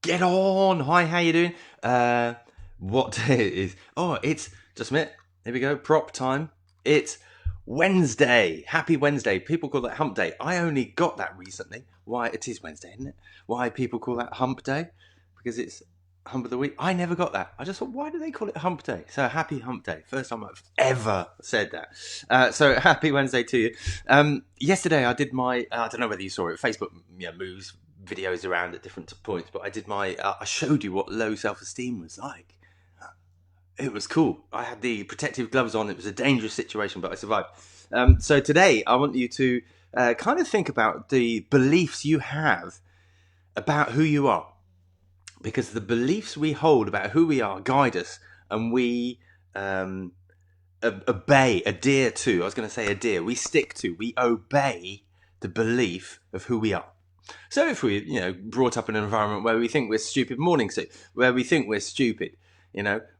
Get on. Hi, how you doing? What day it is? Oh, it's just a minute. Here we go. Prop time. It's Wednesday. Happy Wednesday. People call it Hump Day. I only got that recently. Why? It is Wednesday, isn't it? Why people call that Hump Day? Because it's Hump of the Week. I never got that. I just thought, why do they call it Hump Day? So happy Hump Day. First time I've ever said that. So happy Wednesday to you. Yesterday I did my, I don't know whether you saw it, Facebook moves videos around at different points, but I did my, I showed you what low self-esteem was like. It was cool. I had the protective gloves on. It was a dangerous situation, but I survived. So today I want you to kind of think about the beliefs you have about who you are, because the beliefs we hold about who we are guide us, and we adhere to. I was going to say adhere. We stick to. We obey the belief of who we are. So if we, brought up in an environment where we think we're stupid, where we think we're stupid,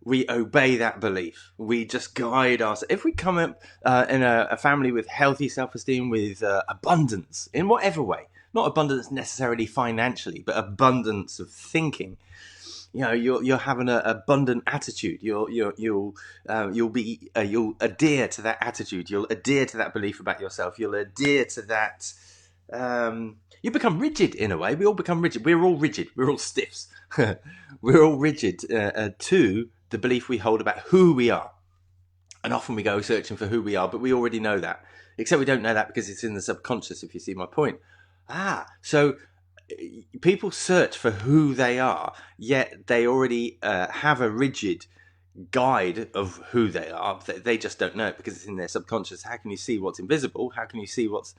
we obey that belief. We just guide ourselves. If we come up in a family with healthy self-esteem, with abundance in whatever way, not abundance necessarily financially, but abundance of thinking, you'll have an abundant attitude. You'll adhere to that attitude. You'll adhere to that belief about yourself. You'll adhere to that. You become rigid in a way. We all become rigid. We're all rigid. We're all stiffs. We're all rigid to the belief we hold about who we are. And often we go searching for who we are, but we already know that. Except we don't know that because it's in the subconscious, if you see my point. So people search for who they are, yet they already have a rigid guide of who they are. They just don't know it because it's in their subconscious. How can you see what's invisible? How can you see what's...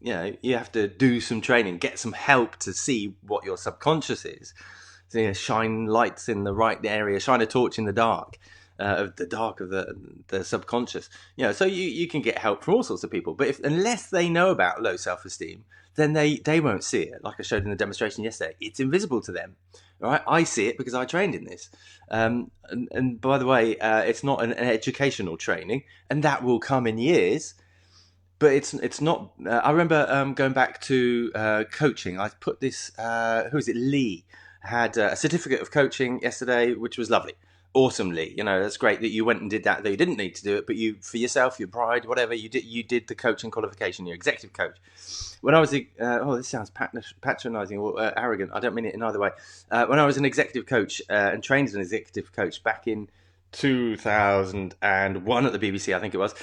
you have to do some training, get some help to see what your subconscious is. So, shine lights in the right area, shine a torch in the dark, of the subconscious. So you can get help from all sorts of people. But unless they know about low self-esteem, then they won't see it. Like I showed in the demonstration yesterday, it's invisible to them. All right, I see it because I trained in this. And by the way, it's not an educational training, and that will come in years. But it's not. I remember going back to coaching. I put this. Who is it? Lee had a certificate of coaching yesterday, which was lovely, awesome, Lee. That's great that you went and did that. Though you didn't need to do it, but you, for yourself, your pride, whatever you did, the coaching qualification. Your executive coach. When I was this sounds patronising or arrogant. I don't mean it in either way. When I was an executive coach and trained as an executive coach back in 2001 at the BBC, I think it was.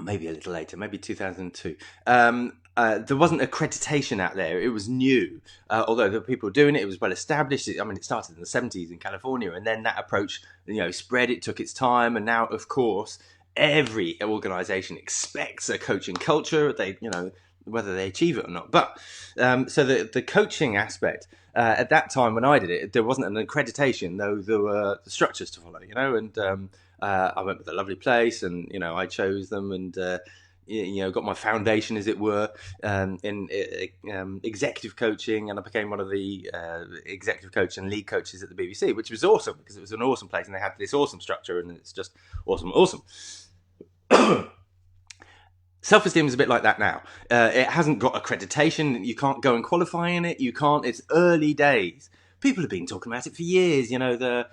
Maybe a little later, maybe 2002. There wasn't accreditation out there. It was new. Although the people doing it, it was well established. It started in the 70s in California, and then that approach, spread. It took its time, and now, of course, every organisation expects a coaching culture. They, whether they achieve it or not. But so the coaching aspect at that time when I did it, there wasn't an accreditation, though there were the structures to follow. And I went with a lovely place, and I chose them, and got my foundation, as it were, in executive coaching, and I became one of the executive coach and lead coaches at the BBC, which was awesome because it was an awesome place, and they had this awesome structure, and it's just awesome. Self-esteem is a bit like that now. It hasn't got accreditation. You can't go and qualify in it. You can't. It's early days. People have been talking about it for years. The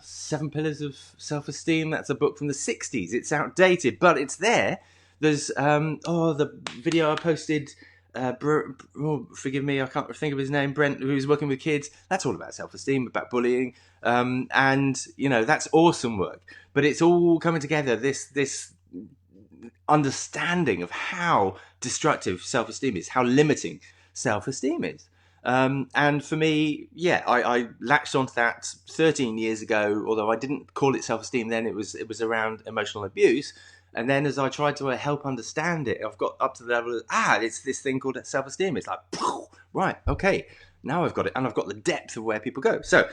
7 Pillars of Self-Esteem. That's a book from the 60s. It's outdated, but it's there. There's the video I posted. Forgive me, I can't think of his name. Brent, who's working with kids. That's all about self-esteem, about bullying, and that's awesome work. But it's all coming together. This understanding of how destructive self-esteem is, how limiting self-esteem is. And for me, I latched onto that 13 years ago, although I didn't call it self-esteem then. It was around emotional abuse. And then as I tried to help understand it, I've got up to the level of, it's this thing called self-esteem. It's like, right, okay, now I've got it. And I've got the depth of where people go. So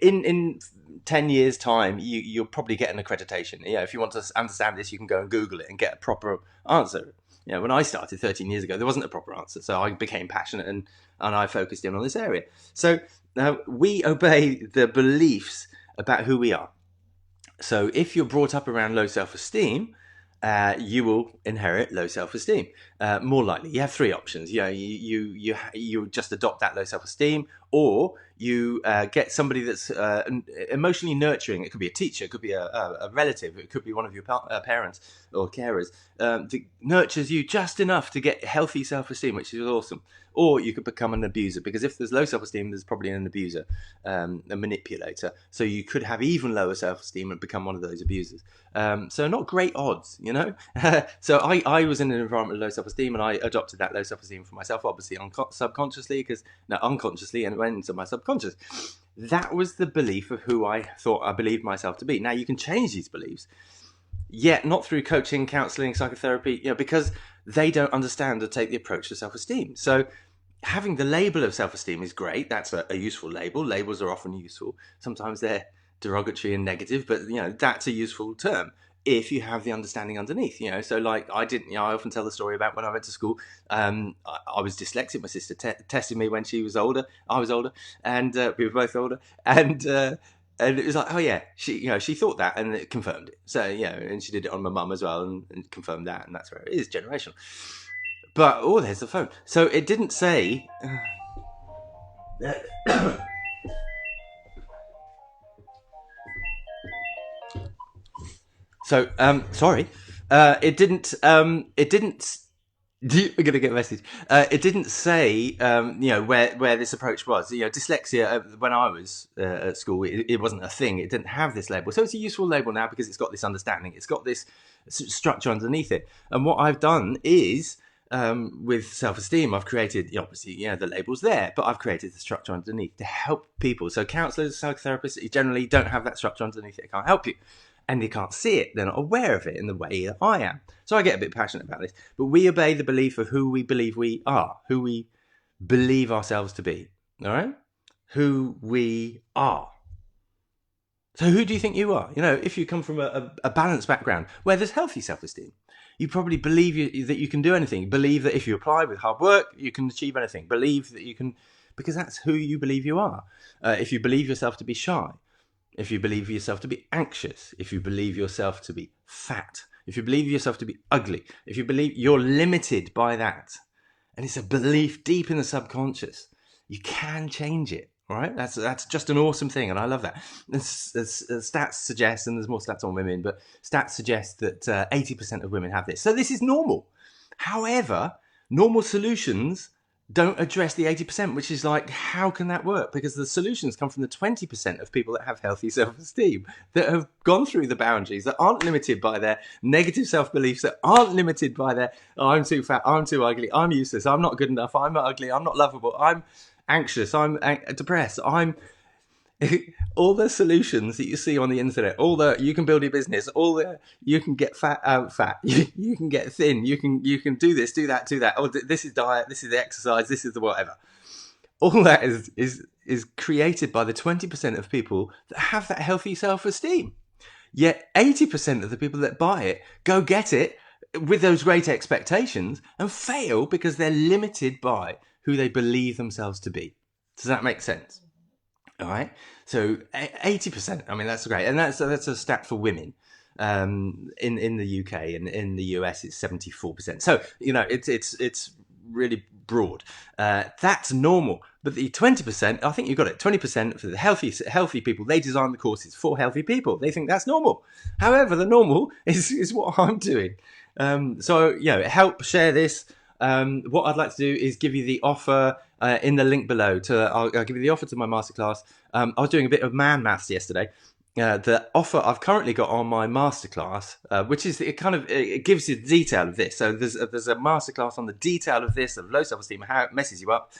in 10 years' time, you'll probably get an accreditation. If you want to understand this, you can go and Google it and get a proper answer. When I started 13 years ago, there wasn't a proper answer. So I became passionate and I focused in on this area. So we obey the beliefs about who we are. So if you're brought up around low self-esteem, you will inherit low self-esteem. more likely. You have three options. You just adopt that low self-esteem, or you get somebody that's emotionally nurturing. It could be a teacher, it could be a relative, it could be one of your parents or carers that nurtures you just enough to get healthy self-esteem, which is awesome. Or you could become an abuser, because if there's low self-esteem, there's probably an abuser, a manipulator. So you could have even lower self-esteem and become one of those abusers. So not great odds, you know. So I was in an environment of low self-esteem, and I adopted that low self-esteem for myself, obviously unconsciously, unconsciously, and it went into my subconscious. That was the belief of who I thought I believed myself to be. Now you can change these beliefs, yet not through coaching, counselling, psychotherapy, because they don't understand or take the approach to self-esteem. So having the label of self-esteem is great. That's a useful label. Labels are often useful. Sometimes they're derogatory and negative, but that's a useful term if you have the understanding underneath. So like I didn't. I often tell the story about when I went to school. I was dyslexic. My sister tested me when she was older. I was older, and we were both older, and it was like, oh yeah, she thought that, and it confirmed it. So and she did it on my mum as well, and confirmed that, and that's where it is, generational. But there's the phone. So it didn't say. So sorry, it didn't. It didn't. We're gonna get a message. It didn't say, where this approach was. Dyslexia. When I was at school, it wasn't a thing. It didn't have this label, so it's a useful label now because it's got this understanding. It's got this structure underneath it. And what I've done is, with self-esteem, I've created, obviously, the label's there, but I've created the structure underneath to help people. So counsellors, psychotherapists, you generally don't have that structure underneath it. They can't help you. And they can't see it. They're not aware of it in the way that I am. So I get a bit passionate about this. But we obey the belief of who we believe we are, who we believe ourselves to be. All right? Who we are. So who do you think you are? If you come from a balanced background where there's healthy self-esteem, you probably believe that you can do anything. Believe that if you apply with hard work, you can achieve anything. Believe that you can, because that's who you believe you are. If you believe yourself to be shy, if you believe yourself to be anxious, if you believe yourself to be fat, if you believe yourself to be ugly, if you believe you're limited by that, and it's a belief deep in the subconscious, you can change it. All right, that's just an awesome thing, and I love that. Stats suggest, and there's more stats on women, but stats suggest that 80% of women have this. So this is normal. However, normal solutions don't address the 80%, which is like, how can that work? Because the solutions come from the 20% of people that have healthy self-esteem, that have gone through the boundaries, that aren't limited by their negative self-beliefs, that aren't limited by their, I'm too fat, I'm too ugly, I'm useless, I'm not good enough, I'm not ugly, I'm not lovable, I'm anxious, I'm depressed, I'm all the solutions that you see on the internet, all the you can build your business, all the you can get fat, you can get thin, you can do this, do that, oh, this is diet, this is the exercise, this is the whatever. All that is created by the 20% of people that have that healthy self-esteem. Yet 80% of the people that buy it go get it with those great expectations and fail because they're limited by who they believe themselves to be. Does that make sense? All right. So 80%. I mean, that's great, and that's a stat for women. In the UK and in the US, it's 74%. So it's really broad. That's normal. But the 20%, I think you got it. 20% for the healthy people. They design the courses for healthy people. They think that's normal. However, the normal is what I'm doing. So help share this. What I'd like to do is give you the offer in the link below. I'll give you the offer to my masterclass. I was doing a bit of man maths yesterday. The offer I've currently got on my masterclass, which is it gives you the detail of this. So there's a masterclass on the detail of this, of low self-esteem, how it messes you up.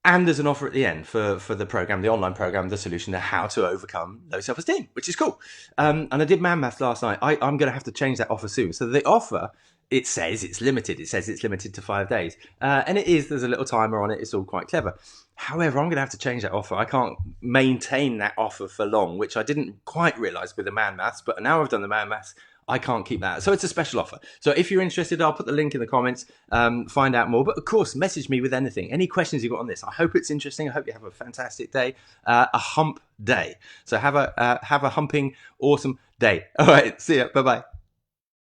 And there's an offer at the end for the program, the online program, the solution to how to overcome low self-esteem, which is cool. And I did man maths last night. I'm going to have to change that offer soon. So the offer, it says it's limited. It says it's limited to 5 days. And it is. There's a little timer on it. It's all quite clever. However, I'm going to have to change that offer. I can't maintain that offer for long, which I didn't quite realise with the man maths. But now I've done the man maths, I can't keep that. So it's a special offer. So if you're interested, I'll put the link in the comments, find out more. But of course, message me with anything, any questions you've got on this. I hope it's interesting. I hope you have a fantastic day, a hump day. So have a humping, awesome day. All right, see ya. Bye-bye.